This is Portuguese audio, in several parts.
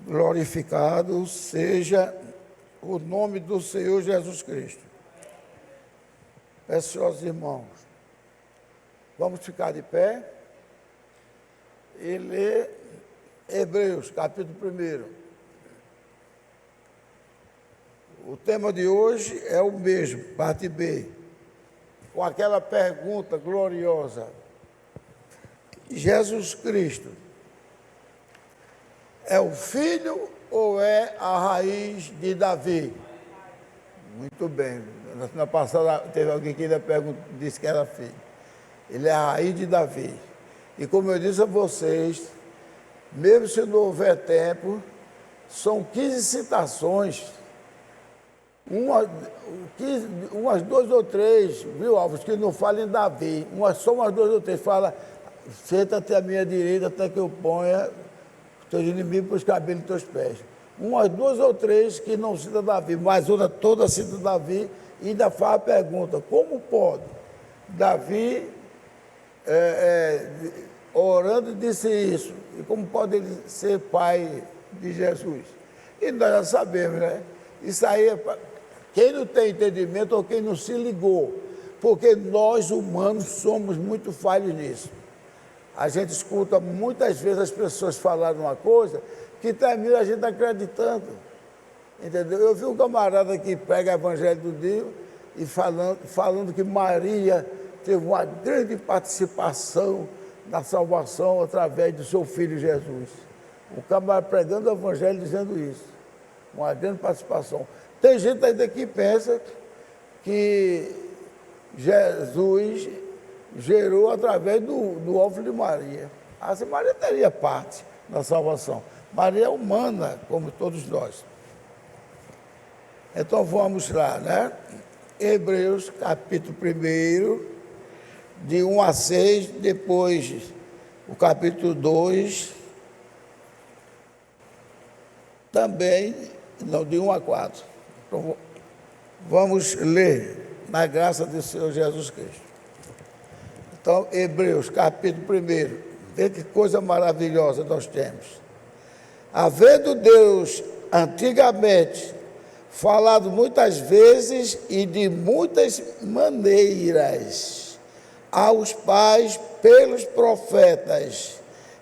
Glorificado seja o nome do Senhor Jesus Cristo. Preciosos irmãos, vamos ficar de pé e ler Hebreus, capítulo 1. O tema de hoje é o mesmo, parte B, com aquela pergunta gloriosa: Jesus Cristo é o filho ou é a raiz de Davi? Muito bem. Na semana passada teve alguém que ainda disse que era filho. Ele é a raiz de Davi. E como eu disse a vocês, mesmo se não houver tempo, são 15 citações, umas 2 ou 3, viu, Alves, que não falam em Davi, só umas 2 ou 3 fala: senta-te à minha direita até que eu ponha teus inimigos para os cabelos dos teus pés. Umas 2 ou 3 que não cita Davi, mas outra toda cita Davi, e ainda faz a pergunta: como pode? Davi, orando, disse isso, e como pode ele ser pai de Jesus? E nós já sabemos, né? Isso aí é para quem não tem entendimento ou quem não se ligou, porque nós humanos somos muito falhos nisso. A gente escuta muitas vezes as pessoas falarem uma coisa que termina a gente acreditando, entendeu? Eu vi um camarada que pega o Evangelho do dia e falando que Maria teve uma grande participação na salvação através do seu filho Jesus. O camarada pregando o Evangelho dizendo isso, uma grande participação. Tem gente ainda que pensa que Jesus gerou através do óvulo de Maria. Assim, Maria teria parte na salvação. Maria é humana, como todos nós. Então vamos lá, né? Hebreus, capítulo 1, de 1 a 6, depois o capítulo 2, também, não, de 1 a 4. Então, vamos ler na graça do Senhor Jesus Cristo. Então, Hebreus, capítulo 1, vê que coisa maravilhosa nós temos. Havendo Deus antigamente falado muitas vezes e de muitas maneiras aos pais pelos profetas,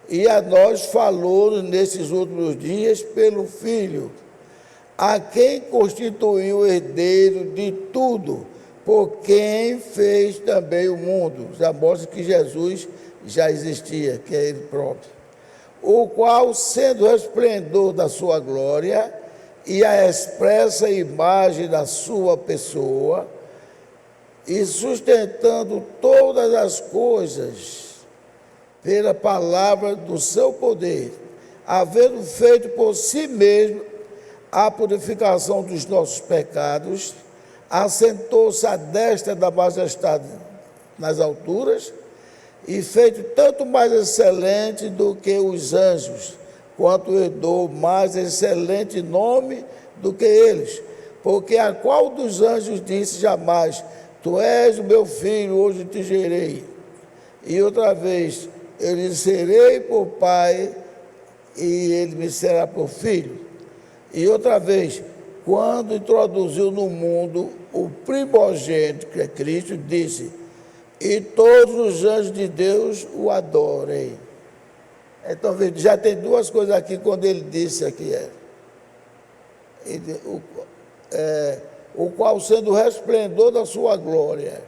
e a nós falou nesses últimos dias pelo Filho, a quem constituiu o herdeiro de tudo, por quem fez também o mundo. Já mostra que Jesus já existia, que é Ele próprio. O qual, sendo o esplendor da sua glória e a expressa imagem da sua pessoa, e sustentando todas as coisas pela palavra do seu poder, havendo feito por si mesmo a purificação dos nossos pecados, assentou-se à destra da majestade nas alturas, e feito tanto mais excelente do que os anjos, quanto herdou mais excelente nome do que eles, porque a qual dos anjos disse jamais: tu és o meu filho, hoje te gerei. E outra vez: eu lhe serei por pai, e ele me será por filho. E outra vez: quando introduziu no mundo o primogênito, que é Cristo, disse: e todos os anjos de Deus o adorem. Então, já tem 2 coisas aqui quando ele disse aqui, o qual sendo o resplendor da sua glória.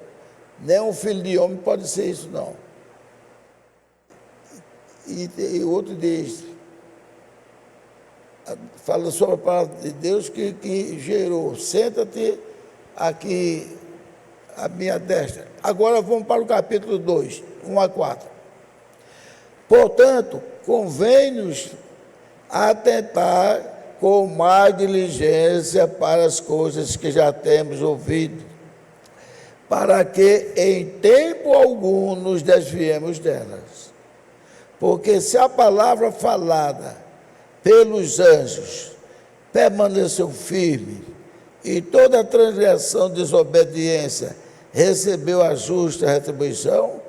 Nem um filho de homem pode ser isso, não. E outro diz, fala sobre a palavra de Deus que gerou: senta-te aqui à minha destra. Agora vamos para o capítulo 2, 1 a 4. Portanto, convém-nos atentar com mais diligência para as coisas que já temos ouvido, para que em tempo algum nos desviemos delas. Porque se a palavra falada pelos anjos permaneceu firme, e toda transgressão, desobediência recebeu a justa retribuição,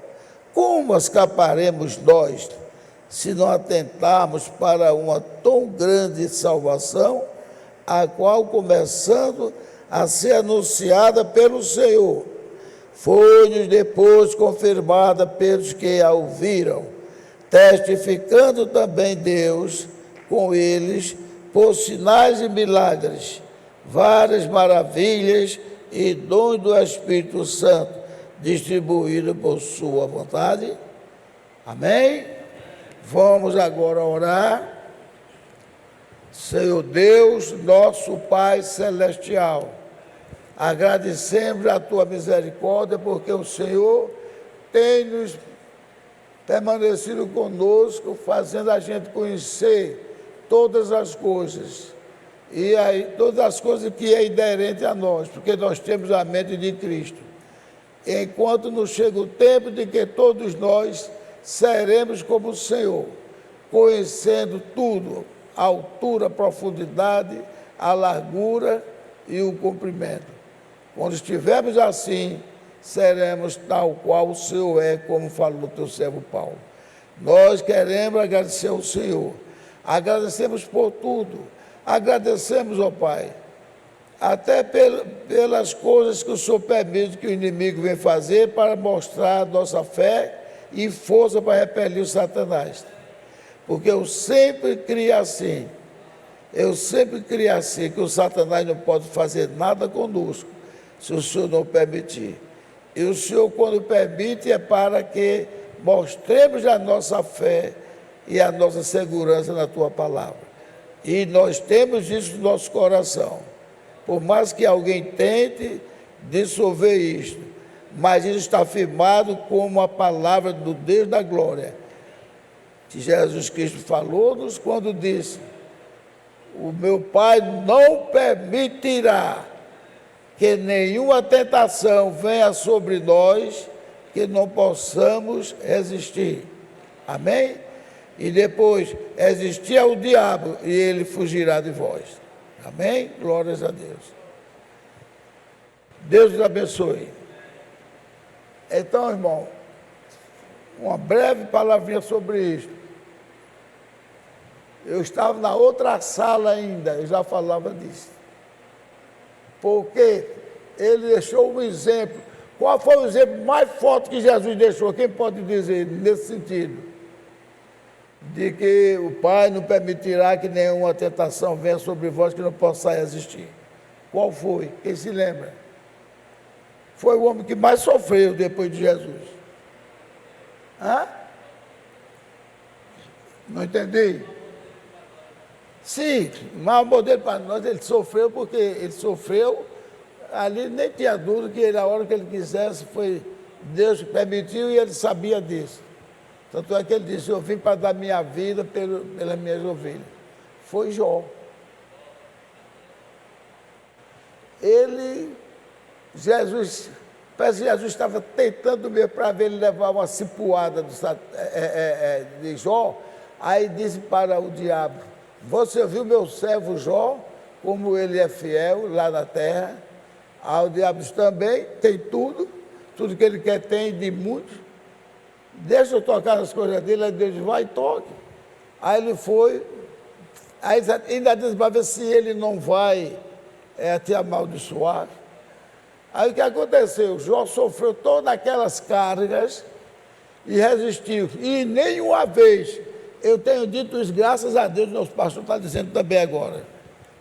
como escaparemos nós, se não atentarmos para uma tão grande salvação, a qual, começando a ser anunciada pelo Senhor, foi-nos depois confirmada pelos que a ouviram, testificando também Deus com eles por sinais e milagres, várias maravilhas e dons do Espírito Santo, distribuídos por sua vontade. Amém? Vamos agora orar. Senhor Deus, nosso Pai Celestial, agradecemos a Tua misericórdia, porque o Senhor tem nos permanecido conosco, fazendo a gente conhecer todas as coisas, e aí, todas as coisas que é inerente a nós, porque nós temos a mente de Cristo. Enquanto não chega o tempo de que todos nós seremos como o Senhor, conhecendo tudo, a altura, a profundidade, a largura e o comprimento. Quando estivermos assim, seremos tal qual o Senhor é, como falou o teu servo Paulo. Nós queremos agradecer ao Senhor, agradecemos por tudo, agradecemos, ó Pai, até pelas coisas que o Senhor permite que o inimigo venha fazer para mostrar a nossa fé e força para repelir o Satanás. Porque eu sempre criei assim, que o Satanás não pode fazer nada conosco, se o Senhor não permitir. E o Senhor, quando permite, é para que mostremos a nossa fé e a nossa segurança na Tua palavra. E nós temos isso no nosso coração. Por mais que alguém tente dissolver isto, mas isso está firmado como a palavra do Deus da glória, que Jesus Cristo falou-nos quando disse: o meu Pai não permitirá que nenhuma tentação venha sobre nós que não possamos resistir. Amém? E depois, resistir ao diabo e ele fugirá de vós. Amém? Glórias a Deus. Deus os abençoe. Então, irmão, uma breve palavrinha sobre isto. Eu estava na outra sala ainda, eu já falava disso. Porque ele deixou um exemplo. Qual foi o exemplo mais forte que Jesus deixou? Quem pode dizer nesse sentido? De que o Pai não permitirá que nenhuma tentação venha sobre vós que não possa resistir. Qual foi? Quem se lembra? Foi o homem que mais sofreu depois de Jesus. Hã? Não entendi? Sim, mas o modelo para nós, ele sofreu porque ele sofreu, ali nem tinha dúvida que ele, a hora que ele quisesse, foi Deus que permitiu e ele sabia disso. Tanto é que ele disse: eu vim para dar minha vida pelas minhas ovelhas. Foi Jó. Jesus estava tentando mesmo para ver ele levar uma cipuada de Jó, aí disse para o diabo: você viu meu servo Jó, como ele é fiel lá na terra? O diabo disse: também tem tudo que ele quer tem de muito. Deixa eu tocar nas coisas dele. Aí Deus disse: vai e toque. Aí ele foi, aí ainda disse para ver se ele não vai te amaldiçoar. Aí o que aconteceu? Jó sofreu todas aquelas cargas e resistiu. E nenhuma vez, eu tenho dito isso, graças a Deus, nosso pastor está dizendo também agora.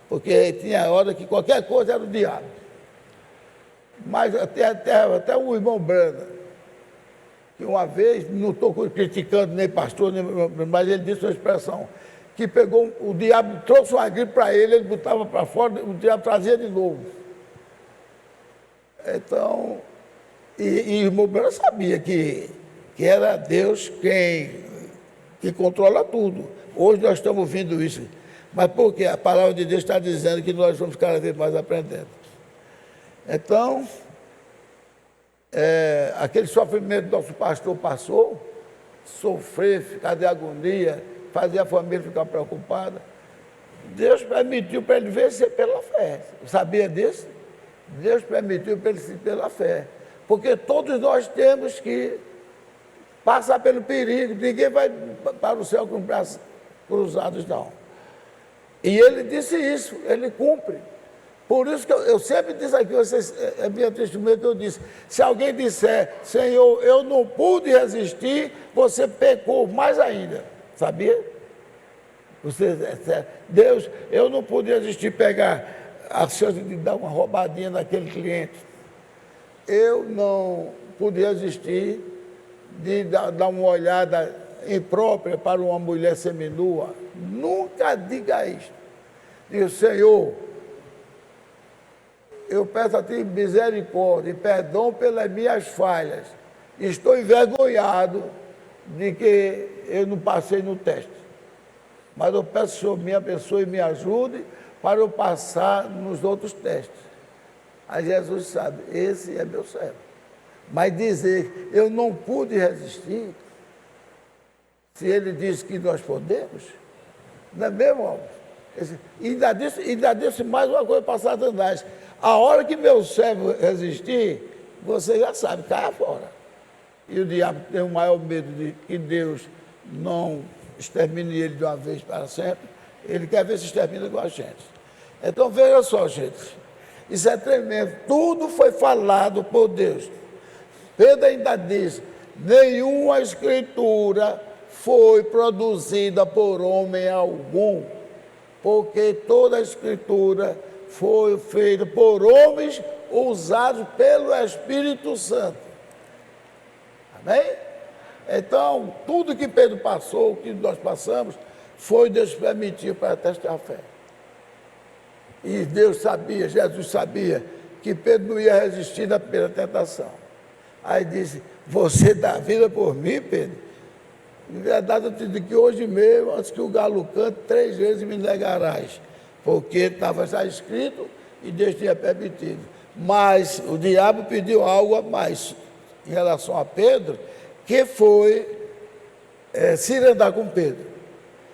Porque tinha hora que qualquer coisa era o diabo. Mas até o irmão Branda, que uma vez, não estou criticando nem pastor, mas ele disse uma expressão, que pegou, o diabo trouxe uma gripe para ele botava para fora, o diabo trazia de novo. Então, e o irmão Branda sabia que era Deus que controla tudo. Hoje nós estamos ouvindo isso. Mas por quê? A palavra de Deus está dizendo que nós vamos cada vez mais aprendendo. Então, aquele sofrimento que nosso pastor passou, sofrer, ficar de agonia, fazer a família ficar preocupada, Deus permitiu para ele vencer pela fé. Sabia disso? Deus permitiu para ele vencer pela fé. Porque todos nós temos que passar pelo perigo, ninguém vai para o céu com braços cruzados, não. E ele disse isso, ele cumpre. Por isso que eu sempre disse aqui, vocês, é minha testemunha que eu disse, se alguém disser, Senhor, eu não pude resistir, você pecou mais ainda, sabia? Você, Deus, eu não pude resistir pegar a chance de dar uma roubadinha naquele cliente. Eu não pude resistir de dar uma olhada imprópria para uma mulher seminua. Nunca diga isto. Diga, Senhor, eu peço a Ti misericórdia e perdão pelas minhas falhas. Estou envergonhado de que eu não passei no teste. Mas eu peço que o Senhor me abençoe e me ajude para eu passar nos outros testes. Aí Jesus sabe, esse é meu servo. Mas dizer, eu não pude resistir, se ele diz que nós podemos, não é mesmo? Ainda disse mais uma coisa para Satanás. A hora que meu servo resistir, você já sabe, caia fora. E o diabo tem o maior medo de que Deus não extermine ele de uma vez para sempre. Ele quer ver se extermina com a gente. Então veja só, gente, isso é tremendo. Tudo foi falado por Deus. Pedro ainda diz, nenhuma escritura foi produzida por homem algum, porque toda a escritura foi feita por homens usados pelo Espírito Santo. Amém? Então, tudo que Pedro passou, o que nós passamos, foi Deus permitir para testar a fé. E Deus sabia, Jesus sabia, que Pedro não ia resistir na primeira tentação. Aí disse, você dá a vida por mim, Pedro? Em verdade, eu te digo que hoje mesmo, antes que o galo cante, 3 vezes me negarás. Porque estava já escrito e Deus tinha permitido. Mas o diabo pediu algo a mais em relação a Pedro, que foi se andar com Pedro.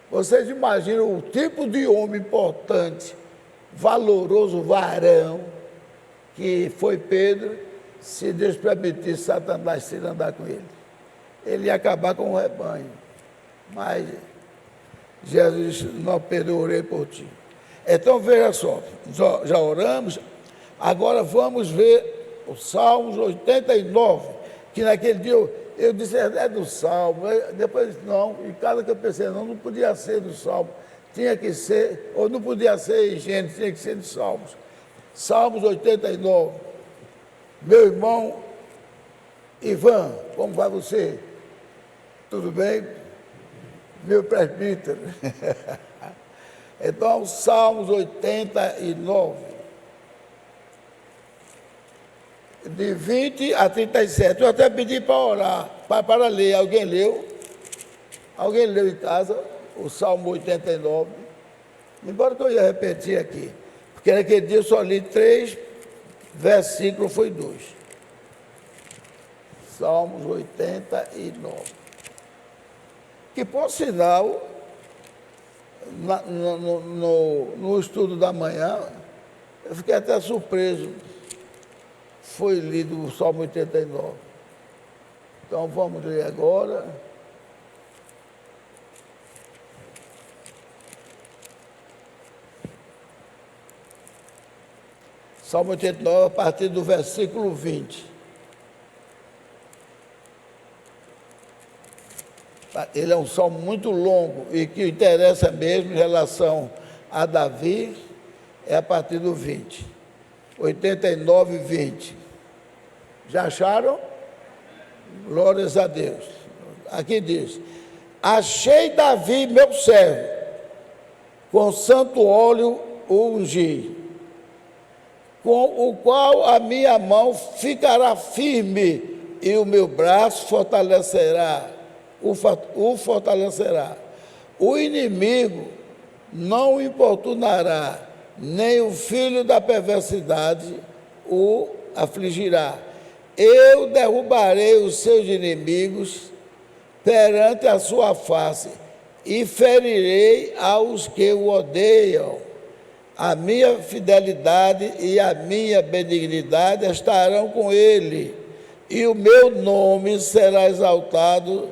Vocês imaginam o tipo de homem importante, valoroso varão, que foi Pedro, se Deus permitisse Satanás se andar com ele. Ele ia acabar com o rebanho. Mas Jesus disse, não, Pedro, eu orei por ti. Então veja só, já oramos, agora vamos ver o Salmos 89, que naquele dia eu disse, é do Salmo, depois não, e cada que eu pensei, não podia ser do Salmo, tinha que ser, ou não podia ser em Gênesis, tinha que ser de Salmos. Salmos 89, meu irmão Ivan, como vai você? Tudo bem? Meu presbítero. Então, Salmos 89, de 20 a 37. Eu até pedi para orar, para ler. Alguém leu? Alguém leu em casa o Salmo 89? Embora que eu ia repetir aqui, porque naquele dia eu só li 3 versículos, foi 2. Salmos 89. Que, por sinal, no estudo da manhã, eu fiquei até surpreso. Foi lido o Salmo 89. Então vamos ler agora. Salmo 89, a partir do versículo 20. Ele é um salmo muito longo e que interessa mesmo em relação a Davi, é a partir do 20. 89, 20. Já acharam? Glórias a Deus. Aqui diz, achei Davi, meu servo, com santo óleo o ungi, com o qual a minha mão ficará firme e o meu braço o fortalecerá. O inimigo não o importunará, nem o filho da perversidade o afligirá. Eu derrubarei os seus inimigos perante a sua face e ferirei aos que o odeiam. A minha fidelidade e a minha benignidade estarão com ele, e o meu nome será exaltado,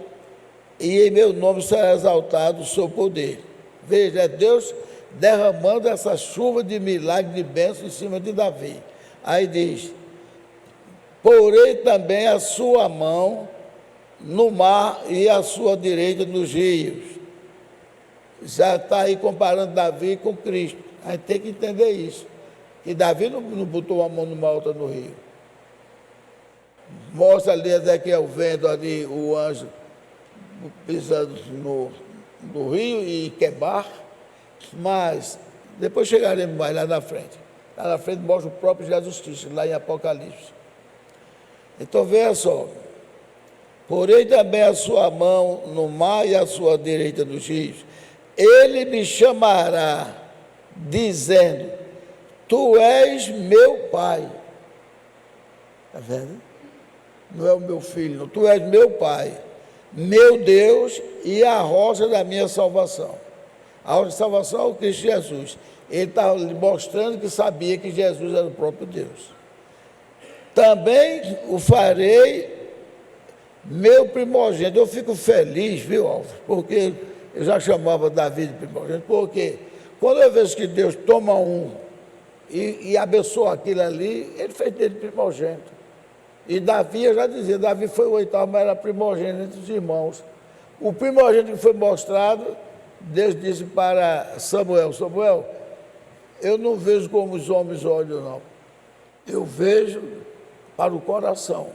e em meu nome será exaltado o seu poder. Veja, é Deus derramando essa chuva de milagre, de bênção em cima de Davi. Aí diz, porei também a sua mão no mar e a sua direita nos rios. Já está aí comparando Davi com Cristo. A gente tem que entender isso. Que Davi não botou uma mão numa outra no rio. Mostra ali Ezequiel vendo ali o anjo pisando no rio e Quebar, mas depois chegaremos mais lá na frente. Lá na frente mostra o próprio Jesus Cristo, lá em Apocalipse. Então veja só, porei também a sua mão no mar e a sua direita nos rios. Ele me chamará, dizendo, tu és meu pai. Está vendo? Não é o meu filho, não. Tu és meu pai, meu Deus e a rocha da minha salvação. A rocha da salvação é o Cristo Jesus. Ele está mostrando que sabia que Jesus era o próprio Deus. Também o farei meu primogênito. Eu fico feliz, viu, Alves? Porque eu já chamava Davi de primogênito, porque quando eu vejo que Deus toma um e abençoa aquilo ali, ele fez dele primogênito. E Davi, eu já dizia, Davi foi o oitavo, mas era primogênito entre os irmãos. O primogênito que foi mostrado, Deus disse para Samuel, Samuel, eu não vejo como os homens olham, não. Eu vejo para o coração.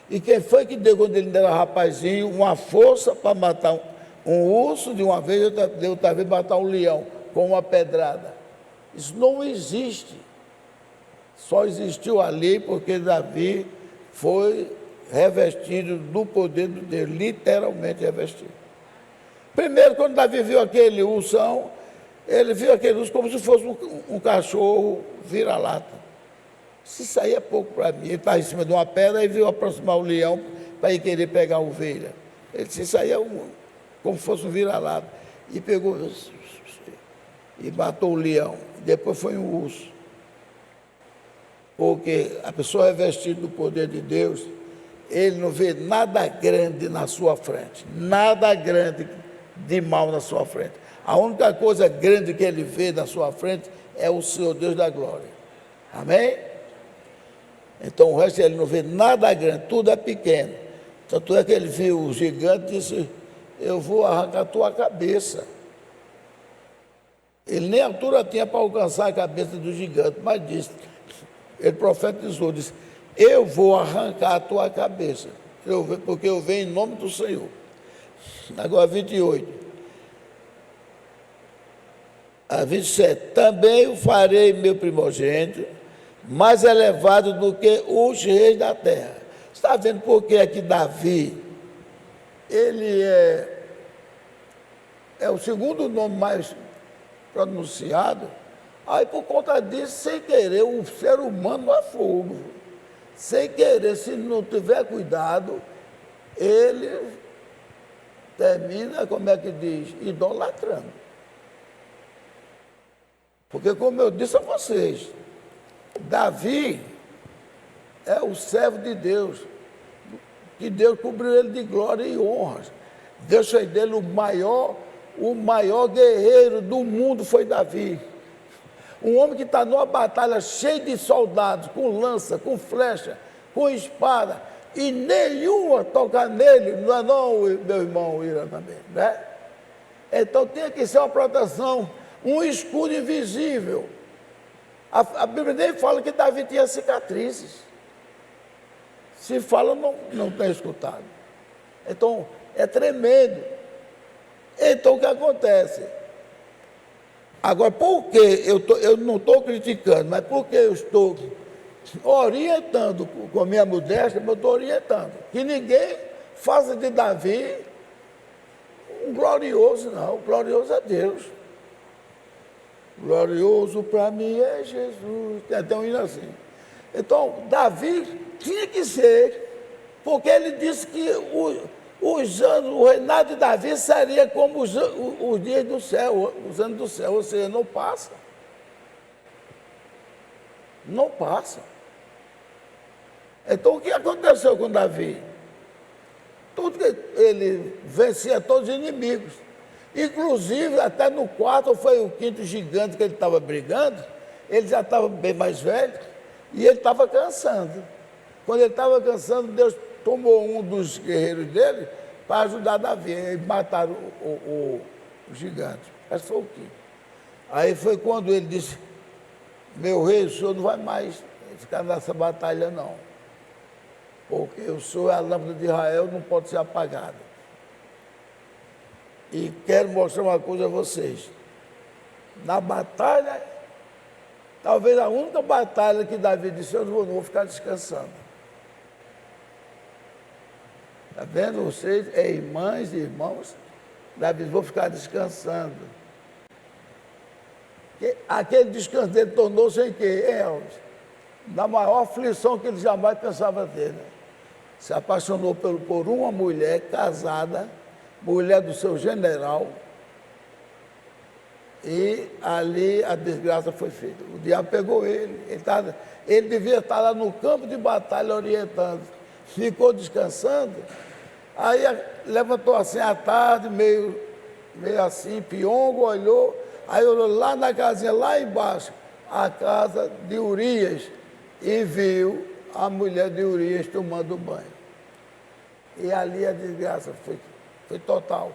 E quem foi que deu, quando ele era rapazinho, uma força para matar um urso de uma vez, outra vez matar um leão com uma pedrada? Isso não existe. Só existiu ali porque Davi foi revestido do poder de Deus, literalmente revestido. Primeiro, quando Davi viu aquele ursão, ele viu aquele urso como se fosse um cachorro vira-lata. Isso aí é pouco para mim. Ele estava em cima de uma pedra e viu aproximar o leão para ir querer pegar a ovelha. Ele disse, isso aí é como se fosse um vira-lata. E pegou e matou o leão. Depois foi um urso. Porque a pessoa revestida do poder de Deus, ele não vê nada grande na sua frente, nada grande de mal na sua frente. A única coisa grande que ele vê na sua frente é o Senhor Deus da glória. Amém? Então o resto ele não vê nada grande, tudo é pequeno. Tanto é que ele viu o gigante e disse, eu vou arrancar a tua cabeça. Ele nem altura tinha para alcançar a cabeça do gigante, mas disse, ele profetizou, disse, eu vou arrancar a tua cabeça, porque eu venho em nome do Senhor. Agora 28. A 27, também o farei meu primogênito, mais elevado do que os reis da terra. Está vendo por que é que Davi, ele é o segundo nome mais pronunciado? Aí, por conta disso, sem querer, o ser humano é fogo. Sem querer, se não tiver cuidado, ele termina, como é que diz, idolatrando. Porque, como eu disse a vocês, Davi é o servo de Deus, que Deus cobriu ele de glória e honras. Deus fez dele o maior guerreiro do mundo foi Davi. Um homem que está numa batalha cheia de soldados, com lança, com flecha, com espada, e nenhuma toca nele, não é não, meu irmão Ira também, né? Então tinha que ser uma proteção, um escudo invisível. A Bíblia nem fala que Davi tinha cicatrizes. Se fala, não tem escutado. Então, é tremendo. Então, o que acontece? Agora, por que eu não estou criticando, mas por que eu estou orientando com a minha modéstia, eu estou orientando que ninguém faça de Davi um glorioso, não. Glorioso é Deus. Glorioso para mim é Jesus. Tem até um hino assim. Então, Davi tinha que ser, porque ele disse que o reinado de Davi seria como os dias do céu, os anos do céu, ou seja, não passa. Não passa. Então, o que aconteceu com Davi? Tudo que ele vencia todos os inimigos. Inclusive, até no quarto, ou foi o quinto gigante que ele estava brigando, ele já estava bem mais velho, e ele estava cansando. Quando ele estava cansando, Deus tomou um dos guerreiros dele para ajudar Davi. E mataram o gigante. Esse foi o quinto. Aí foi quando ele disse, meu rei, o senhor não vai mais ficar nessa batalha, não. Porque o senhor é a lâmpada de Israel, não pode ser apagada. E quero mostrar uma coisa a vocês. Na batalha, talvez a única batalha que Davi disse, eu não vou ficar descansando. Está vendo? Vocês, irmãs e irmãos, Davi, vou ficar descansando. Aquele descanso dele tornou-se em quê? Na maior aflição que ele jamais pensava ter. Né? Se apaixonou por uma mulher casada, mulher do seu general, e ali a desgraça foi feita. O diabo pegou ele. Ele devia estar lá no campo de batalha orientando. Ficou descansando. Aí levantou assim à tarde, meio assim, piongo, olhou. Aí olhou lá na casinha, lá embaixo, a casa de Urias, e viu a mulher de Urias tomando banho. E ali a desgraça foi total.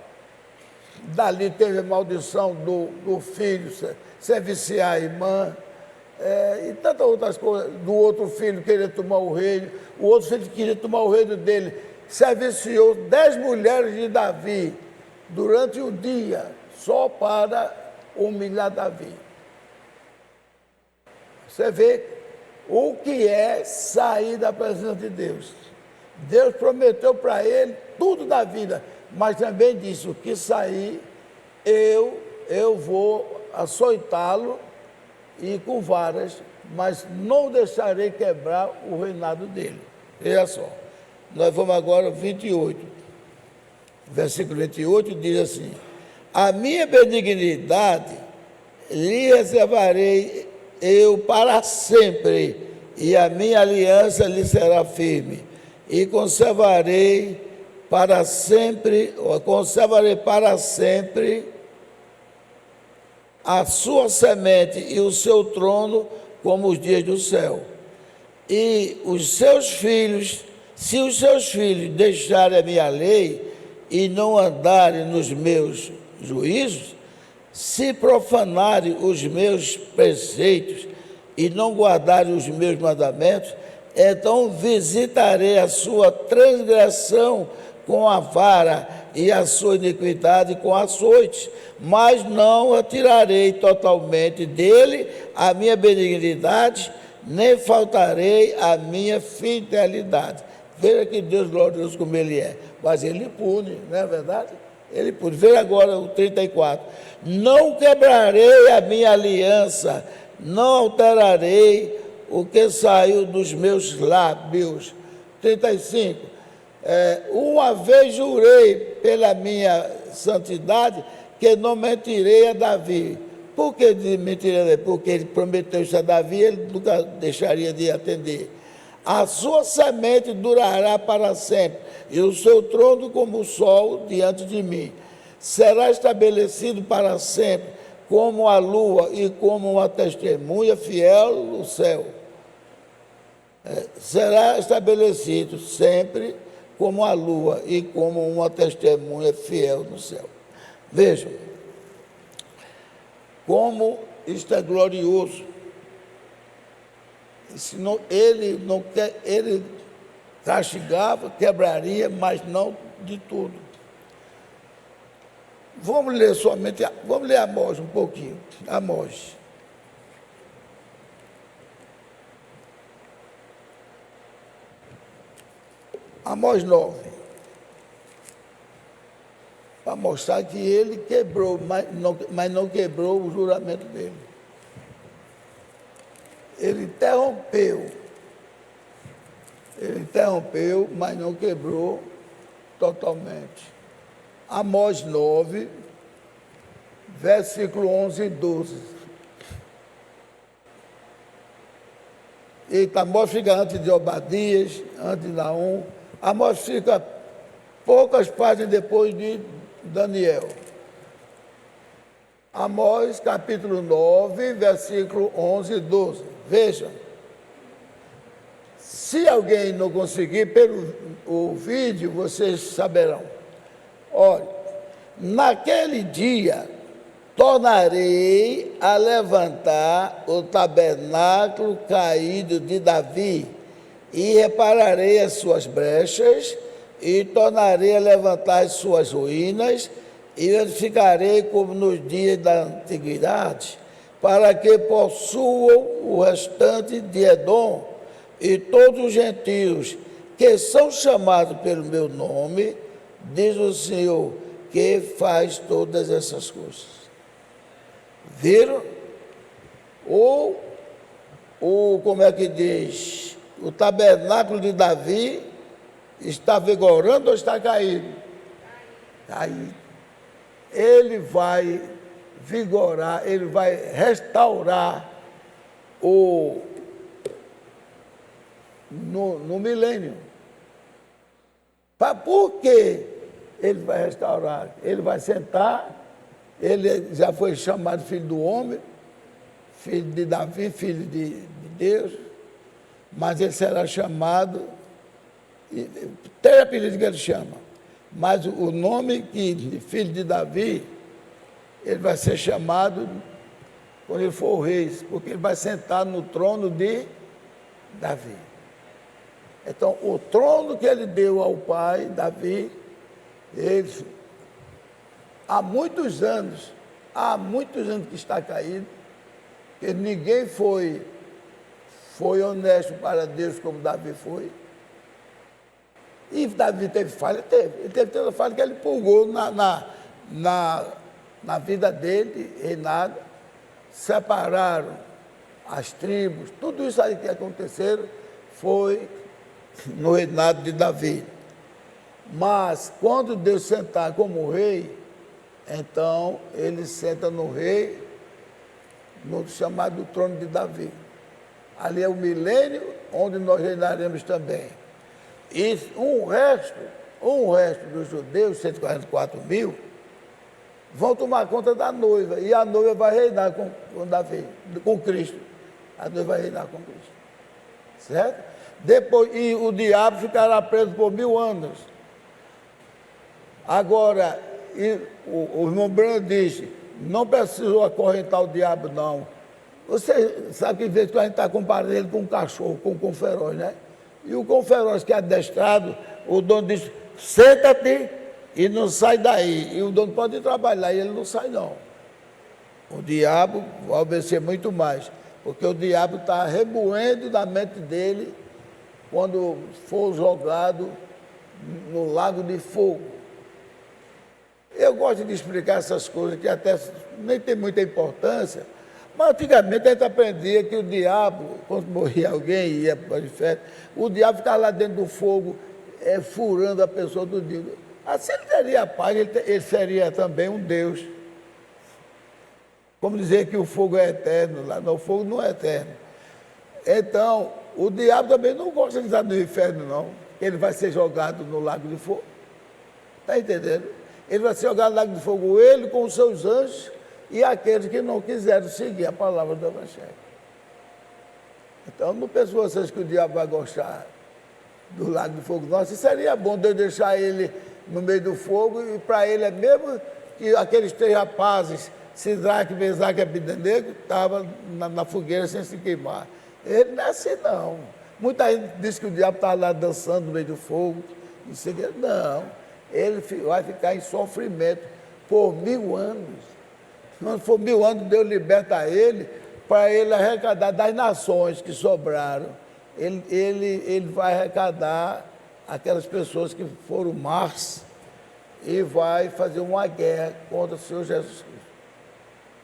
Dali teve a maldição do filho se viciar a irmã, e tantas outras coisas. Do outro filho querer tomar o reino, o outro filho queria tomar o reino dele. Se viciou 10 mulheres de Davi durante o dia, só para humilhar Davi. Você vê o que é sair da presença de Deus. Deus prometeu para ele tudo da vida, mas também disse, o que sair, eu vou açoitá-lo e com varas, mas não deixarei quebrar o reinado dele. Veja só, nós vamos agora ao 28. Versículo 28 diz assim, a minha benignidade lhe reservarei eu para sempre, e a minha aliança lhe será firme, e conservarei para sempre a sua semente e o seu trono como os dias do céu. E os seus filhos, se os seus filhos deixarem a minha lei e não andarem nos meus juízos, se profanarem os meus preceitos e não guardarem os meus mandamentos, então visitarei a sua transgressão com a vara e a sua iniquidade com açoite, mas não retirarei totalmente dele a minha benignidade, nem faltarei a minha fidelidade. Veja que Deus glorioso como Ele é, mas Ele pune, não é verdade? Ele pune. Veja agora o 34. Não quebrarei a minha aliança, não alterarei o que saiu dos meus lábios. 35. Uma vez jurei pela minha santidade que não mentirei a Davi. Por que mentirei a Davi? Porque ele prometeu isso a Davi, ele nunca deixaria de atender. A sua semente durará para sempre, e o seu trono como o sol diante de mim. Será estabelecido para sempre, como a lua e como uma testemunha fiel no céu. Será estabelecido sempre como a lua e como uma testemunha fiel no céu. Vejam, como isto é glorioso. Ele castigava, quebraria, mas não de tudo. Vamos ler Amós um pouquinho. Amós. Amós 9. Para mostrar que ele quebrou, mas não quebrou o juramento dele. Ele interrompeu, mas não quebrou totalmente. Amós 9, versículo 11 e 12. Eita, Amós fica antes de Obadias, antes de Naum. Amós fica poucas páginas depois de Daniel. Amós, capítulo 9, versículo 11 e 12. Vejam. Se alguém não conseguir, pelo o vídeo, vocês saberão. Olha, naquele dia, tornarei a levantar o tabernáculo caído de Davi, e repararei as suas brechas, e tornarei a levantar as suas ruínas, e edificarei como nos dias da antiguidade, para que possuam o restante de Edom, e todos os gentios que são chamados pelo meu nome, diz o Senhor, que faz todas essas coisas. Viram? Como é que diz? O tabernáculo de Davi está vigorando ou está caído? Caído. Ele vai vigorar, ele vai restaurar no milênio. Por que ele vai restaurar? Ele vai sentar, ele já foi chamado filho do homem, filho de Davi, filho de Deus, mas ele será chamado, tem apelido que ele chama, mas o nome de filho de Davi, ele vai ser chamado quando ele for o rei, porque ele vai sentar no trono de Davi. Então, o trono que ele deu ao pai, Davi, ele, há muitos anos que está caído, que ninguém foi honesto para Deus como Davi foi. E Davi teve falha? Teve. Ele teve tanta falha que ele pulgou na vida dele, reinado, separaram as tribos, tudo isso aí que aconteceram foi no reinado de Davi. Mas quando Deus sentar como rei, então ele senta no rei, no chamado trono de Davi. Ali é o milênio onde nós reinaremos também. E um resto dos judeus, 144 mil, vão tomar conta da noiva. E a noiva vai reinar com Davi, com Cristo. A noiva vai reinar com Cristo. Certo? Depois, e o diabo ficará preso por 1000 anos. Agora, o irmão Brando disse, não precisou acorrentar o diabo, não. Você sabe que, de vez em quando, a gente está comparando ele com um cachorro, com um feroz, né? E o com feroz que é adestrado, o dono diz, senta-te e não sai daí. E o dono pode ir trabalhar e ele não sai, não. O diabo vai obedecer muito mais, porque o diabo está remoendo da mente dele quando for jogado no lago de fogo. Eu gosto de explicar essas coisas que até nem tem muita importância, mas antigamente a gente aprendia que o diabo, quando morria alguém e ia para o inferno, o diabo ficava lá dentro do fogo, furando a pessoa do dia. Assim ele teria paz, ele seria também um Deus. Como dizer que o fogo é eterno, lá no fogo não é eterno. Então, o diabo também não gosta de estar no inferno, não. Ele vai ser jogado no lago de fogo. Está entendendo? Ele vai ser jogado no lago de fogo, ele com os seus anjos e aqueles que não quiseram seguir a palavra do Evangelho. Então, não pensem vocês que o diabo vai gostar do lago de fogo. Nossa, seria bom Deus deixar ele no meio do fogo e para ele é mesmo que aqueles 3 rapazes, Sidraque, Mesaque e Abednego, estavam na fogueira sem se queimar. Ele não é assim, não. Muita gente diz que o diabo está lá dançando no meio do fogo. Não, ele vai ficar em sofrimento por 1000 anos. Quando for 1000 anos, Deus liberta ele para ele arrecadar das nações que sobraram. Ele vai arrecadar aquelas pessoas que foram más e vai fazer uma guerra contra o Senhor Jesus Cristo.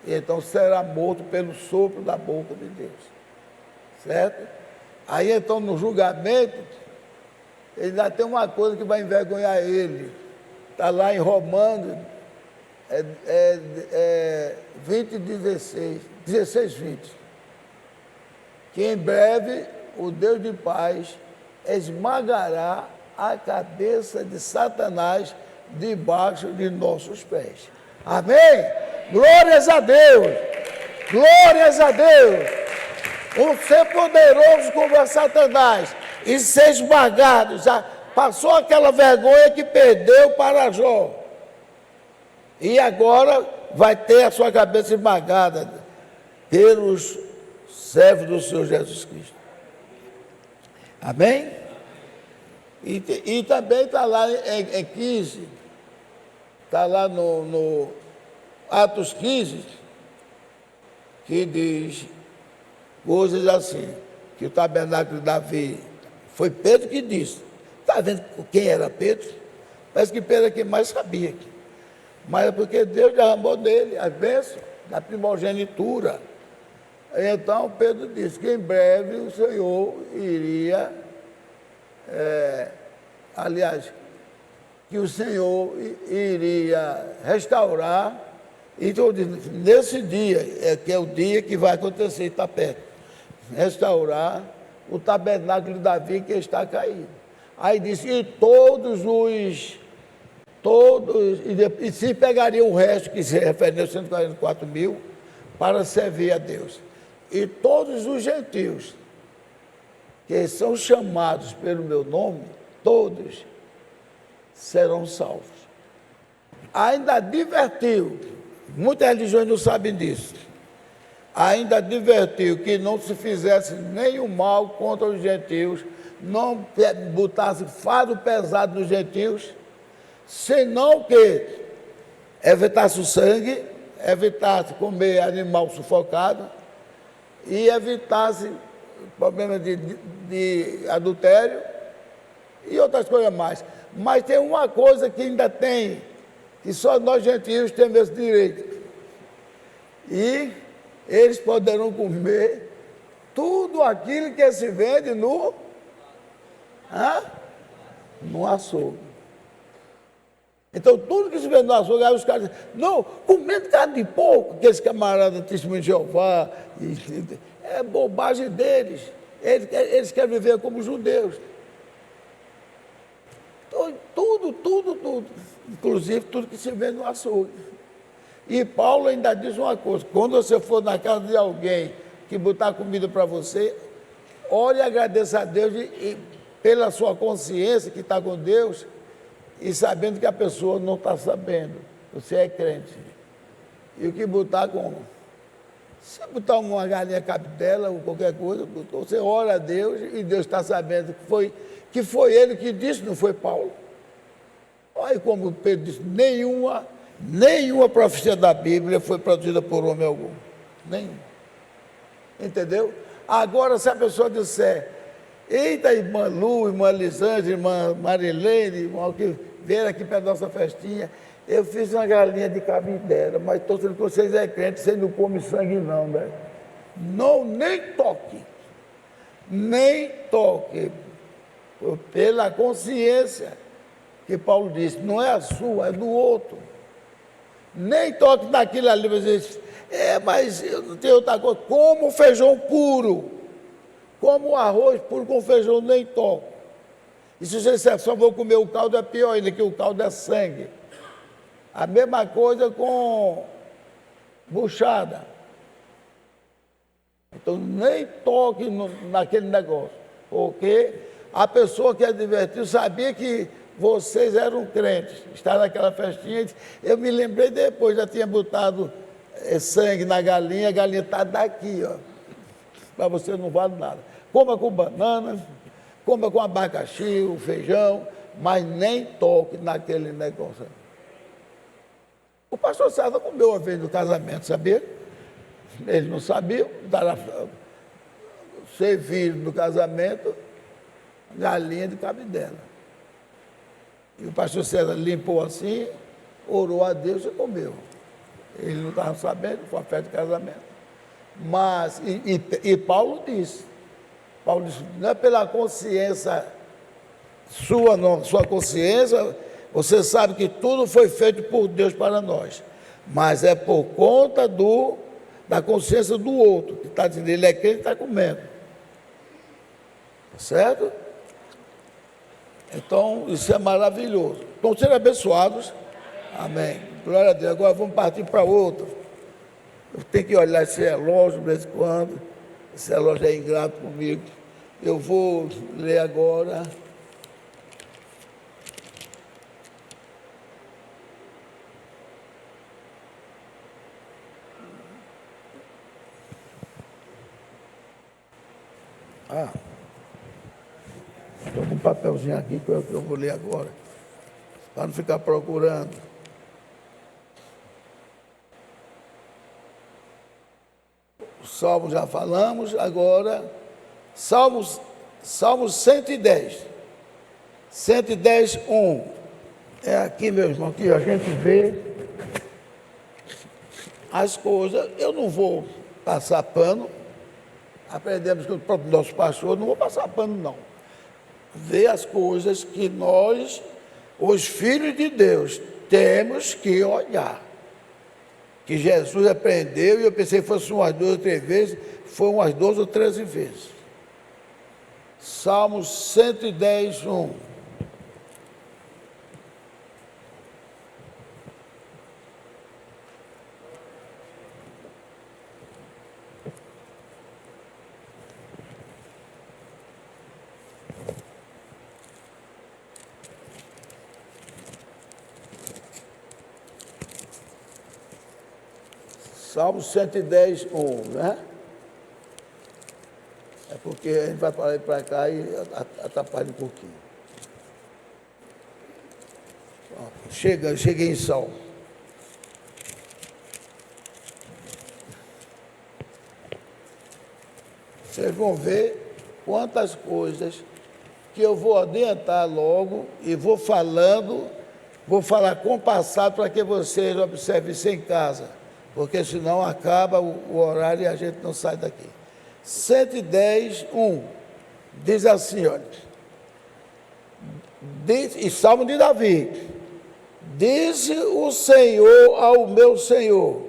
E então será morto pelo sopro da boca de Deus. Certo? Aí então no julgamento, ele ainda tem uma coisa que vai envergonhar ele. Está lá em Romanos 20, 16, 20. Que em breve o Deus de paz, esmagará a cabeça de Satanás debaixo de nossos pés. Amém? Glórias a Deus! Glórias a Deus! Um ser poderoso como é Satanás e ser esmagado, já passou aquela vergonha que perdeu para Jó. E agora vai ter a sua cabeça esmagada pelos servos do Senhor Jesus Cristo. Amém? E também está lá em 15, está lá no Atos 15, que diz coisas assim, que o tabernáculo de Davi, foi Pedro que disse. Está vendo quem era Pedro? Parece que Pedro é quem mais sabia. Mas é porque Deus derramou dele as bênçãos da primogenitura. Então Pedro disse que em breve o Senhor iria, que o Senhor iria restaurar. Então, nesse dia, que é o dia que vai acontecer, está perto, restaurar o tabernáculo de Davi que está caído. Aí disse, e se pegaria o resto, que se refere aos 144 mil, para servir a Deus. E todos os gentios, que são chamados pelo meu nome, todos serão salvos. Ainda advertiu, muitas religiões não sabem disso, ainda advertiu que não se fizesse nenhum mal contra os gentios, não botasse fardo pesado nos gentios, senão que evitasse o sangue, evitasse comer animal sufocado e evitasse problema de adultério e outras coisas mais. Mas tem uma coisa que ainda tem, que só nós gentios temos esse direito. E eles poderão comer tudo aquilo que se vende no açougue. Então, tudo que se vende no açougue, aí os caras dizem, não, comendo carne de porco, aqueles camaradas testemunhos de Jeová, é bobagem deles. Eles querem viver como judeus. Então, tudo, inclusive tudo que se vende no açougue. E Paulo ainda diz uma coisa, quando você for na casa de alguém que botar comida para você, ore e agradeça a Deus e pela sua consciência que está com Deus, e sabendo que a pessoa não está sabendo, você é crente. E o que botar como? Se botar uma galinha cabidela ou qualquer coisa, você ora a Deus e Deus está sabendo que foi ele que disse, não foi Paulo. Olha como Pedro disse, nenhuma profecia da Bíblia foi produzida por homem algum. Nenhuma. Entendeu? Agora, se a pessoa disser, eita, irmã Lu, irmã Lisângela, irmã Marilene, irmão que vieram aqui para a nossa festinha, eu fiz uma galinha de cabidela, mas estou dizendo que vocês é crente, vocês não comem sangue não, né? Não, nem toque. Nem toque. Pela consciência, que Paulo disse, não é a sua, é do outro. Nem toque naquilo ali, mas mas tem outra coisa, como feijão puro, como arroz puro com feijão, nem toco. E se você só vou comer o caldo, é pior ainda, que o caldo é sangue. A mesma coisa com buchada. Então, nem toque naquele negócio, porque a pessoa que advertiu sabia que vocês eram crentes, estavam naquela festinha. Eu me lembrei depois, já tinha botado sangue na galinha, a galinha está daqui, ó. Para você não vale nada. Coma com banana, coma com abacaxi, o feijão, mas nem toque naquele negócio. O pastor César comeu uma vez no casamento, sabia? Ele não sabia, serviram no casamento galinha de cabidela. E o pastor César limpou assim, orou a Deus e comeu. Ele não estava sabendo, foi a festa de casamento. Mas, Paulo disse, não é pela consciência sua, não, sua consciência, você sabe que tudo foi feito por Deus para nós, mas é por conta da consciência do outro, que está dizendo, ele é quem está comendo. Certo? Então, isso é maravilhoso. Estão sendo abençoados. Amém. Glória a Deus. Agora vamos partir para outro. Eu tenho que olhar esse relógio de vez em quando. Esse relógio é ingrato comigo. Eu vou ler agora. Estou com um papelzinho aqui que eu vou ler agora, para não ficar procurando. O Salmo já falamos, agora, Salmos 110. 110, 1. É aqui, meu irmão, que a gente vê as coisas. Eu não vou passar pano. Aprendemos com o próprio nosso pastor, não vou passar pano, não. Ver as coisas que nós, os filhos de Deus, temos que olhar. Que Jesus aprendeu, e eu pensei que fosse umas 2 ou 3 vezes, foi umas 12 ou 13 vezes. Salmos 110, 1. Salmo 110, 1, né? É porque a gente vai para lá e para cá e atrapalha um pouquinho. Cheguei em Salmo. Vocês vão ver quantas coisas que eu vou adiantar logo e vou falando, vou falar compassado para que vocês observem isso em casa, porque senão acaba o horário e a gente não sai daqui. 110, 1, diz assim, olha, e Salmo de Davi, disse o Senhor ao meu Senhor,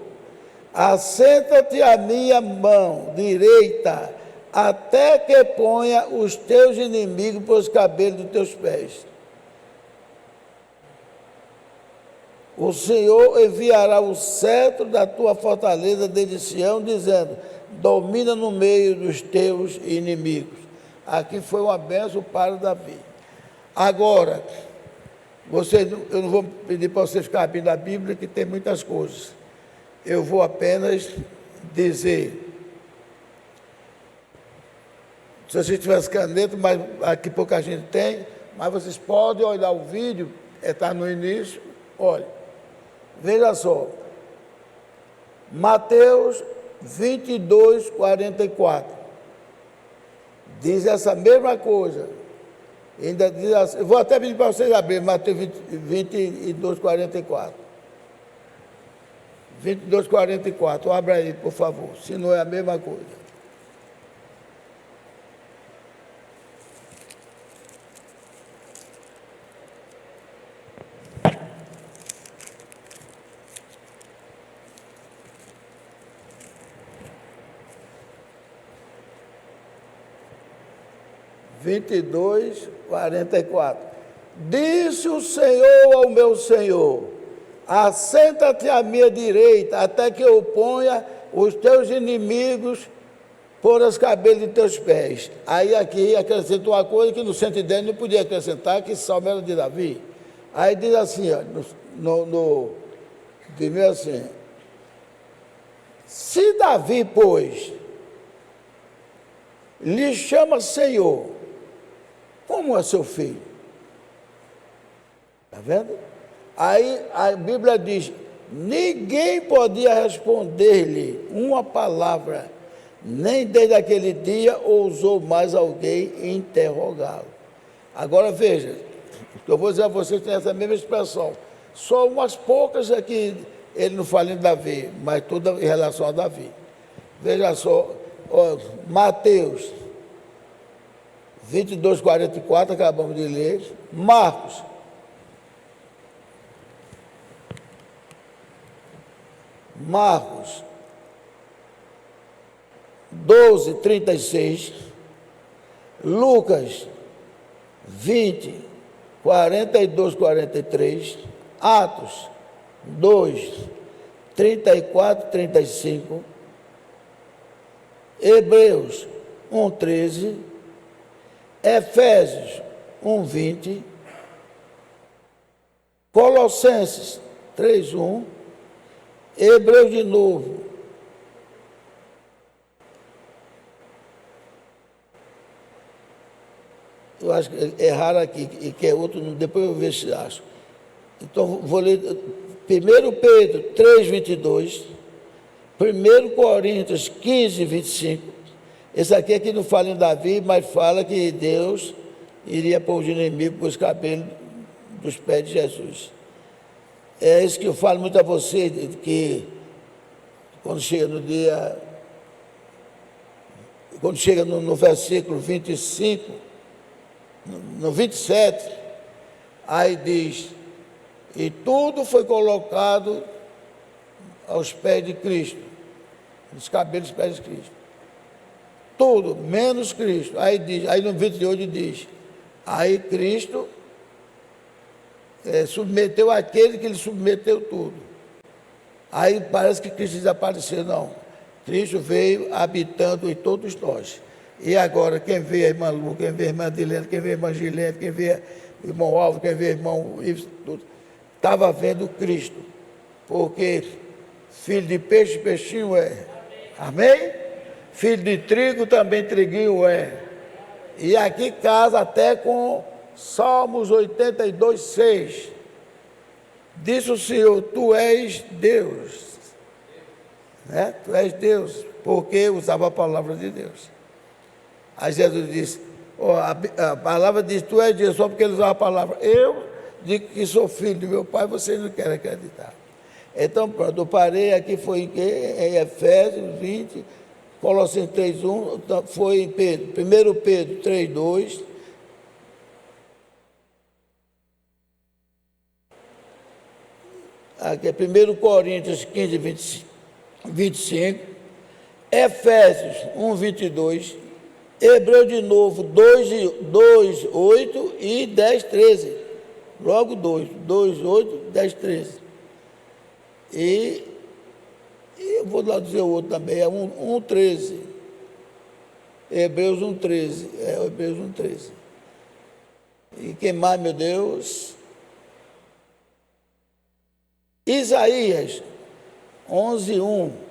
assenta-te à minha mão direita, até que ponha os teus inimigos por os cabelos dos teus pés. O Senhor enviará o cetro da tua fortaleza de Sião, dizendo, domina no meio dos teus inimigos. Aqui foi uma bênção para Davi. Agora, eu não vou pedir para vocês ficarem abrindo a Bíblia, que tem muitas coisas. Eu vou apenas dizer, se vocês tivessem caneta, mas aqui pouca gente tem, mas vocês podem olhar o vídeo, está no início, olha, veja só, Mateus 22, 44, diz essa mesma coisa, ainda diz assim, eu vou até pedir para vocês abrirem, Mateus 22, 44. 22, 44, abra aí, por favor, se não é a mesma coisa. Vinte e dois, 44. Disse o Senhor ao meu Senhor, assenta-te à minha direita, até que eu ponha os teus inimigos por os cabelos de teus pés. Aí aqui acrescentou uma coisa que no 110 não podia acrescentar, que Salmo era de Davi. Aí diz assim, ó, primeiro assim, se Davi, pois, lhe chama Senhor, como é seu filho? Está vendo? Aí a Bíblia diz, ninguém podia responder-lhe uma palavra, nem desde aquele dia ousou mais alguém interrogá-lo. Agora veja, eu vou dizer a vocês que tem essa mesma expressão. Só umas poucas é que ele não fala em Davi, mas tudo em relação a Davi. Veja só, ó, Mateus 22, 44, acabamos de ler. Marcos 12, 36, Lucas 20, 42, 43, Atos 2, 34, 35, Hebreus 1, 13, Efésios 1, 20, Colossenses 3, 1, Hebreus de novo, eu acho que erraram aqui, e que é outro, depois eu vejo se acho. Então, vou ler 1 Pedro 3, 22, 1 Coríntios 15, 25. Esse aqui não fala em Davi, mas fala que Deus iria pôr os inimigos com os cabelos dos pés de Jesus. É isso que eu falo muito a você, que quando chega no dia, quando chega no versículo 25, no 27, aí diz, e tudo foi colocado aos pés de Cristo, nos cabelos dos pés de Cristo. Tudo, menos Cristo. Aí diz, aí no 28 diz, aí Cristo submeteu aquele que ele submeteu tudo. Aí parece que Cristo desapareceu, não. Cristo veio habitando em todos nós. E agora, quem vê a irmã Lu, quem vê a irmã Adilene, quem vê a irmã Gilene, quem vê o irmão Alvo, quem vê o irmão Ives, tudo, estava vendo Cristo. Porque filho de peixe, peixinho é. Amém? Filho de trigo, também triguinho é. E aqui casa até com Salmos 82, 6. Disse o Senhor, tu és Deus. Né? Tu és Deus, porque usava a palavra de Deus. Aí Jesus disse, a palavra diz, tu és Deus, só porque ele usava a palavra. Eu digo que sou filho do meu pai, vocês não querem acreditar. Então, pronto, eu parei aqui, foi em Efésios 20, Colossenses 3, 1, foi em Pedro, 1 Pedro 3, 2, aqui é 1 Coríntios 15, 25, Efésios 1, 22, Hebreus de novo 2, 8 e 10, 13. Logo 2, 8, 10, 13. E eu vou lá dizer o outro também, é 1, 13. Hebreus 1, 13. É Hebreus 1, 13. E quem mais, meu Deus? Isaías 11, 1.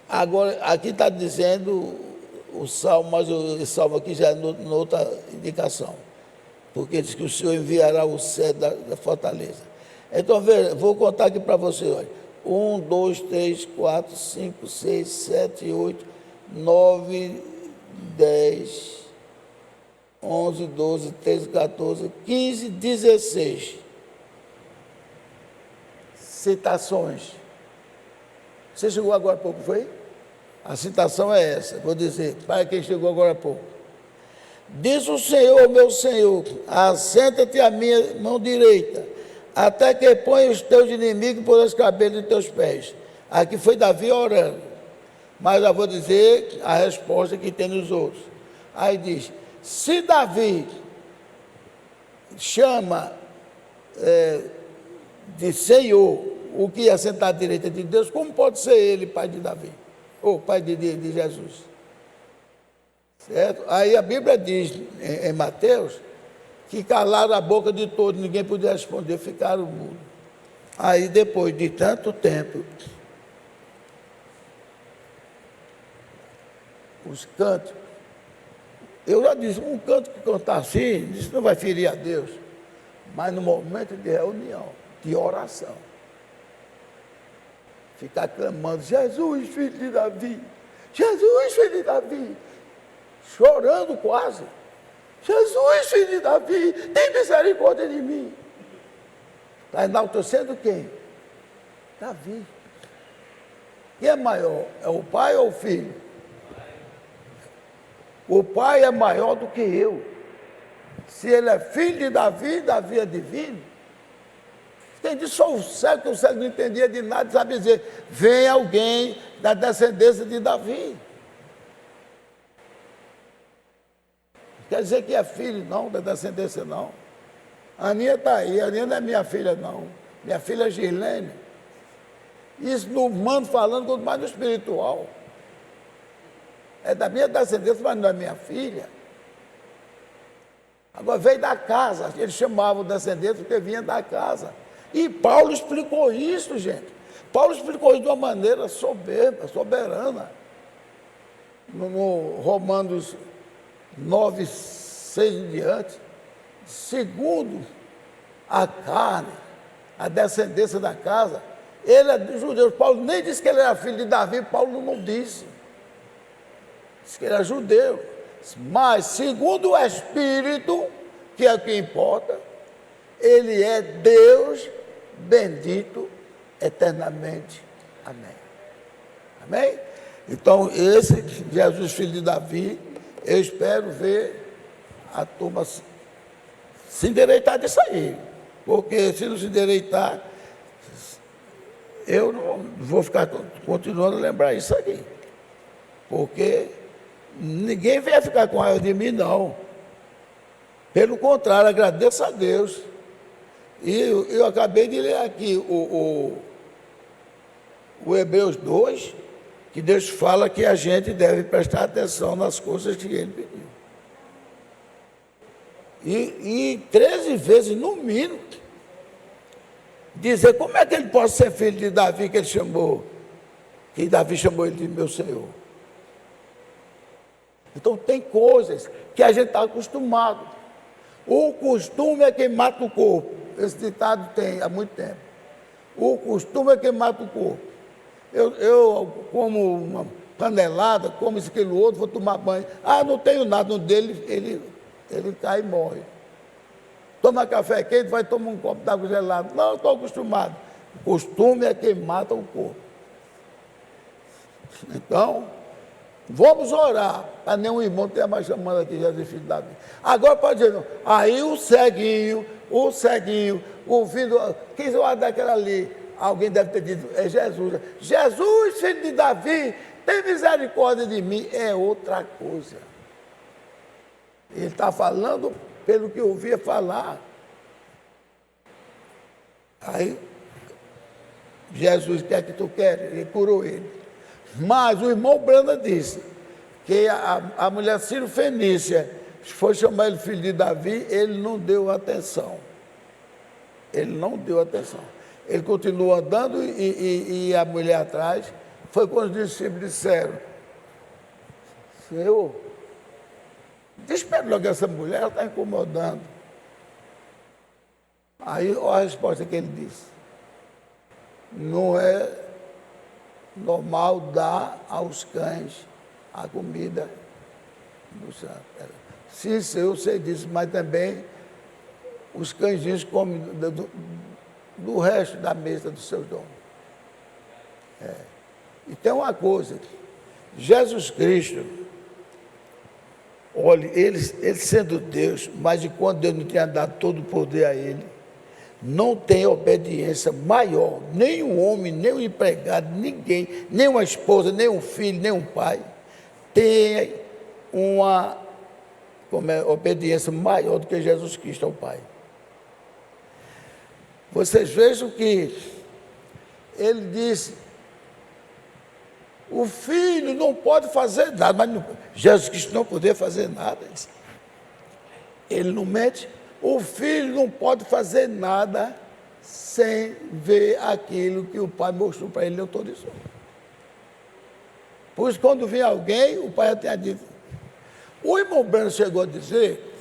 Agora, aqui está dizendo o salmo, mas o salmo aqui já é noutra indicação. Porque diz que o Senhor enviará o céu da fortaleza. Então, veja, vou contar aqui para você, olha. 1, 2, 3, 4, 5, 6, 7, 8, 9, 10, 11, 12, 13, 14, 15, 16. Citações. Você chegou agora há pouco, foi? A citação é essa, vou dizer, para quem chegou agora há pouco. Diz o Senhor, meu Senhor, assenta-te à minha mão direita, até que ponha os teus inimigos por os cabelos de teus pés. Aqui foi Davi orando, mas eu vou dizer a resposta que tem nos outros. Aí diz, se Davi chama de Senhor o que ia sentar à direita de Deus, como pode ser ele pai de Davi? Ou pai de Jesus? Certo? Aí a Bíblia diz em Mateus que calaram a boca de todos, ninguém podia responder, ficaram mudos. Aí depois de tanto tempo, os cantos, eu já disse, um canto que cantar assim, isso não vai ferir a Deus, mas no momento de reunião, de oração, ficar clamando, Jesus, filho de Davi, Jesus, filho de Davi, chorando quase, Jesus, filho de Davi, tem misericórdia de mim. Está enaltecendo quem? Davi. Quem é maior? É o pai ou o filho? O pai é maior do que eu. Se ele é filho de Davi, Davi é divino. Entendi só o cego, que o cego não entendia de nada, sabe dizer, vem alguém da descendência de Davi. quer dizer que é filho, não, da descendência, não. A Aninha está aí, a Aninha não é minha filha, não. Minha filha é Girlene. Isso no humano falando, quanto mais no espiritual. É da minha descendência, mas não é minha filha. Agora veio da casa, eles chamavam descendente porque vinha da casa. E Paulo explicou isso, gente. Paulo explicou isso de uma maneira soberba, soberana. No Romanos 9, 6 em diante. Segundo a carne, a descendência da casa, ele é dos judeus. Paulo nem disse que ele era filho de Davi, Paulo não disse. Disse que ele era judeu. Mas, segundo o Espírito, que é o que importa, ele é Deus bendito eternamente. Amém. Amém? Então, esse Jesus, filho de Davi, eu espero ver a turma se endireitar disso aí. Porque se não se endireitar, eu não vou ficar continuando a lembrar isso aqui. Porque ninguém vai ficar com raiva de mim, não. Pelo contrário, agradeço a Deus. E eu acabei de ler aqui o Hebreus 2, que Deus fala que a gente deve prestar atenção nas coisas que Ele pediu. E 13 vezes, no mínimo, dizer como é que ele pode ser filho de Davi, que ele chamou, que Davi chamou ele de meu Senhor. Então tem coisas que a gente está acostumado. O costume é quem mata o corpo. Esse ditado tem há muito tempo. O costume é quem mata o corpo. Eu como uma panelada, como isso, aquilo outro, vou tomar banho. Ah, não tenho nada, no dele ele cai e morre. Toma café quente, vai tomar um copo d'água gelada. Não, estou acostumado. O costume é quem mata o corpo. Então, vamos orar para nenhum irmão tenha mais chamando aqui Jesus, filho de Davi. Agora pode dizer, não. Aí o ceguinho, ouvindo, quem vai daquela ali? Alguém deve ter dito, é Jesus. Jesus, filho de Davi, tem misericórdia de mim. É outra coisa. Ele está falando pelo que eu ouvia falar. Aí, Jesus, o que é que tu quer? Ele curou ele. Mas o irmão Branda disse que a mulher Ciro Fenícia foi chamar ele filho de Davi, ele não deu atenção. Ele não deu atenção. Ele continuou andando e a mulher atrás. Foi quando os discípulos disseram, Senhor, despede logo essa mulher, ela está incomodando. Aí, olha a resposta que ele disse. Não é normal dar aos cães a comida do santo. Sim, Senhor, sei disso, mas também os cãezinhos comem do resto da mesa dos seus donos. E tem uma coisa, Jesus Cristo, olha, ele sendo Deus, mas de quando Deus não tinha dado todo o poder a ele, não tem obediência maior, nem um homem, nem um empregado, ninguém, nem uma esposa, nem um filho, nem um pai, tem uma obediência maior do que Jesus Cristo ao Pai. Vocês vejam que ele disse, o filho não pode fazer nada, mas Jesus Cristo não podia fazer nada. Ele não mente. O filho não pode fazer nada sem ver aquilo que o pai mostrou para ele, ele autorizou. Por isso, quando vinha alguém, o pai até dito. O irmão Breno chegou a dizer,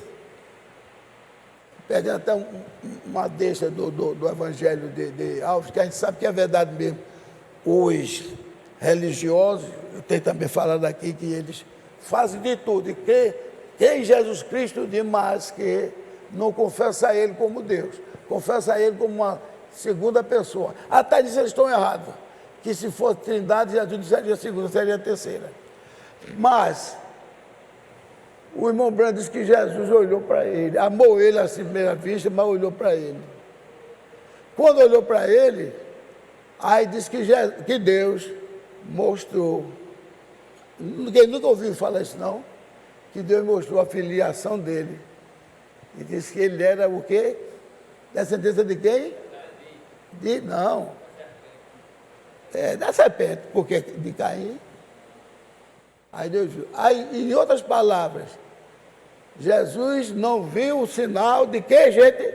pegando até uma deixa do Evangelho de Alves, que a gente sabe que é verdade mesmo. Os religiosos, eu tenho também falado aqui que eles fazem de tudo, e creem em Jesus Cristo demais, que não confessa a Ele como Deus, confessa a Ele como uma segunda pessoa. Até disso eles estão errados, que se fosse trindade, Jesus não seria a segunda, seria a terceira. Mas o irmão Brando disse que Jesus olhou para ele, amou ele à primeira vista, mas olhou para ele. Quando olhou para ele, aí disse que Deus mostrou, ninguém nunca ouviu falar isso não, que Deus mostrou a filiação dele. E disse que ele era o quê? Descendência de quem? Não. Da serpente, porque de Caim. Aí Deus viu. Aí, em outras palavras, Jesus não viu o sinal de que, gente?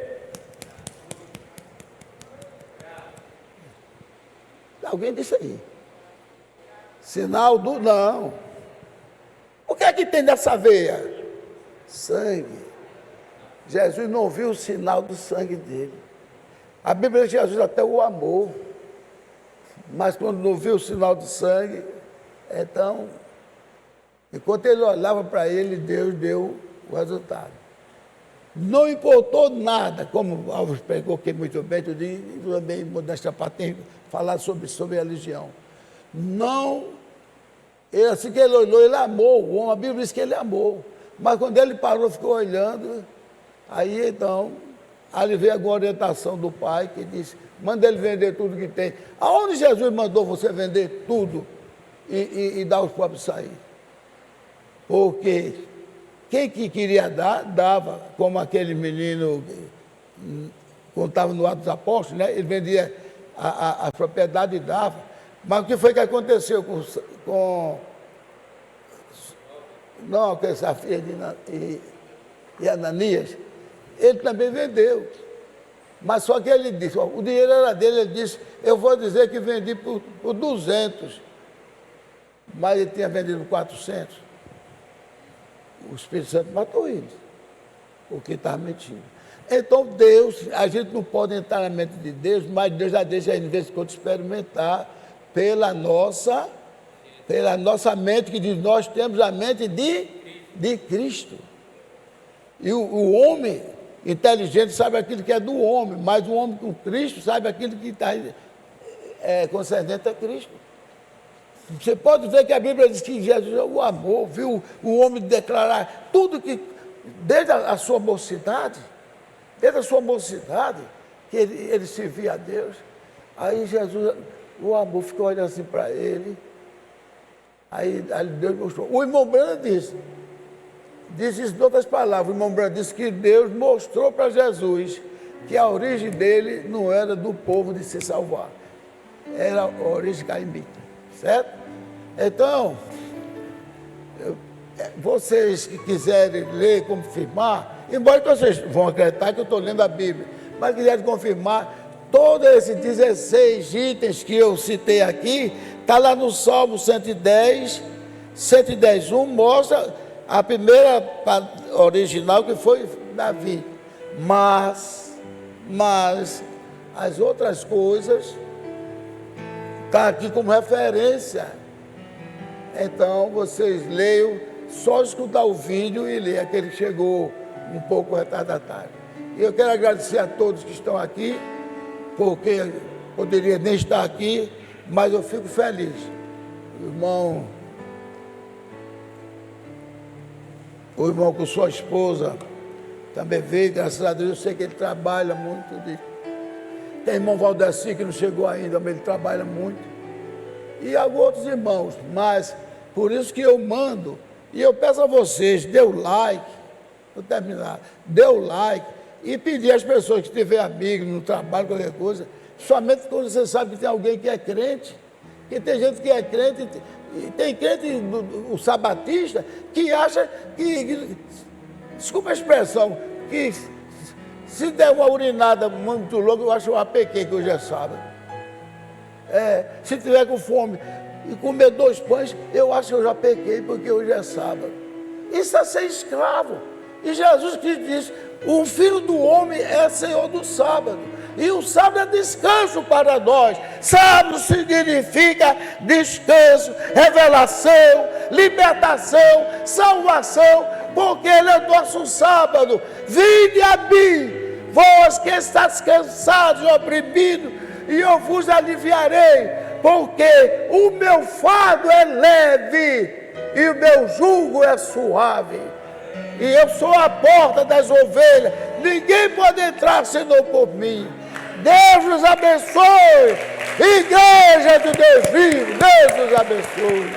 Alguém disse aí. Sinal do não. O que é que tem nessa veia? Sangue. Jesus não viu o sinal do sangue dele. A Bíblia de Jesus até o amou. Mas quando não viu o sinal do sangue, então, enquanto ele olhava para ele, Deus deu o resultado. Não importou nada, como o Alves pregou aqui muito bem, eu digo também, modéstia parte, falar sobre a religião. Não, assim que ele olhou, ele amou o homem, a Bíblia diz que ele amou. Mas quando ele parou, ficou olhando, aí então, ali veio a orientação do pai, que disse, manda ele vender tudo que tem. Aonde Jesus mandou você vender tudo e dar aos pobres sair? Porque quem que queria dar, dava, como aquele menino quando estava no Atos dos Apóstolos, né? Ele vendia a propriedade e dava. Mas o que foi que aconteceu com Safira e Ananias? Ele também vendeu. Mas só que ele disse, o dinheiro era dele, ele disse, eu vou dizer que vendi por 200. Mas ele tinha vendido 400. O Espírito Santo matou ele, porque estava mentindo. Então Deus, a gente não pode entrar na mente de Deus, mas Deus já deixa a gente, de vez em quando, experimentar pela nossa mente, que diz, nós temos a mente de Cristo. E o homem inteligente sabe aquilo que é do homem, mas o homem com Cristo sabe aquilo que está concernente a Cristo. Você pode ver que a Bíblia diz que Jesus o amou, viu o homem declarar tudo que, desde a sua mocidade, que ele servia a Deus. Aí Jesus o amou, ficou olhando assim para ele. Aí Deus mostrou. O irmão Branco disse isso em outras palavras. O irmão Branco disse que Deus mostrou para Jesus que a origem dele não era do povo de se salvar, era a origem caimita, certo? Então, vocês que quiserem ler, confirmar, embora que vocês vão acreditar que eu estou lendo a Bíblia, mas quiserem confirmar, todos esses 16 itens que eu citei aqui, está lá no Salmo 110, 110:1, mostra a primeira original que foi Davi. Mas as outras coisas estão aqui como referência. Então vocês leiam, só escutar o vídeo e ler, aquele que chegou um pouco retardatário. E eu quero agradecer a todos que estão aqui, porque poderia nem estar aqui, mas eu fico feliz. O irmão com sua esposa também veio, graças a Deus, eu sei que ele trabalha muito. Tem irmão Valdeci que não chegou ainda, mas ele trabalha muito. E alguns outros irmãos, mas por isso que eu mando, e eu peço a vocês, dê o like, vou terminar, dê o like, e pedir às pessoas que tiverem amigos no trabalho, qualquer coisa, somente quando você sabe que tem alguém que é crente, porque tem gente que é crente, e tem crente, o sabatista, que acha que, desculpa a expressão, que se der uma urinada muito louca, eu acho que eu apequei, que hoje é sábado. Se tiver com fome e comer 2 pães, eu acho que eu já pequei, porque hoje é sábado. Isso é ser escravo. E Jesus Cristo disse, o Filho do Homem é Senhor do sábado. E o sábado é descanso para nós. Sábado significa descanso, revelação, libertação, salvação, porque Ele é o nosso sábado. Vinde a mim, vós que estáis cansados e oprimidos, e eu vos aliviarei, porque o meu fardo é leve e o meu jugo é suave. E eu sou a porta das ovelhas, ninguém pode entrar senão por mim. Deus nos abençoe, Igreja de Deus vivo, Deus nos abençoe.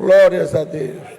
Glórias a Deus.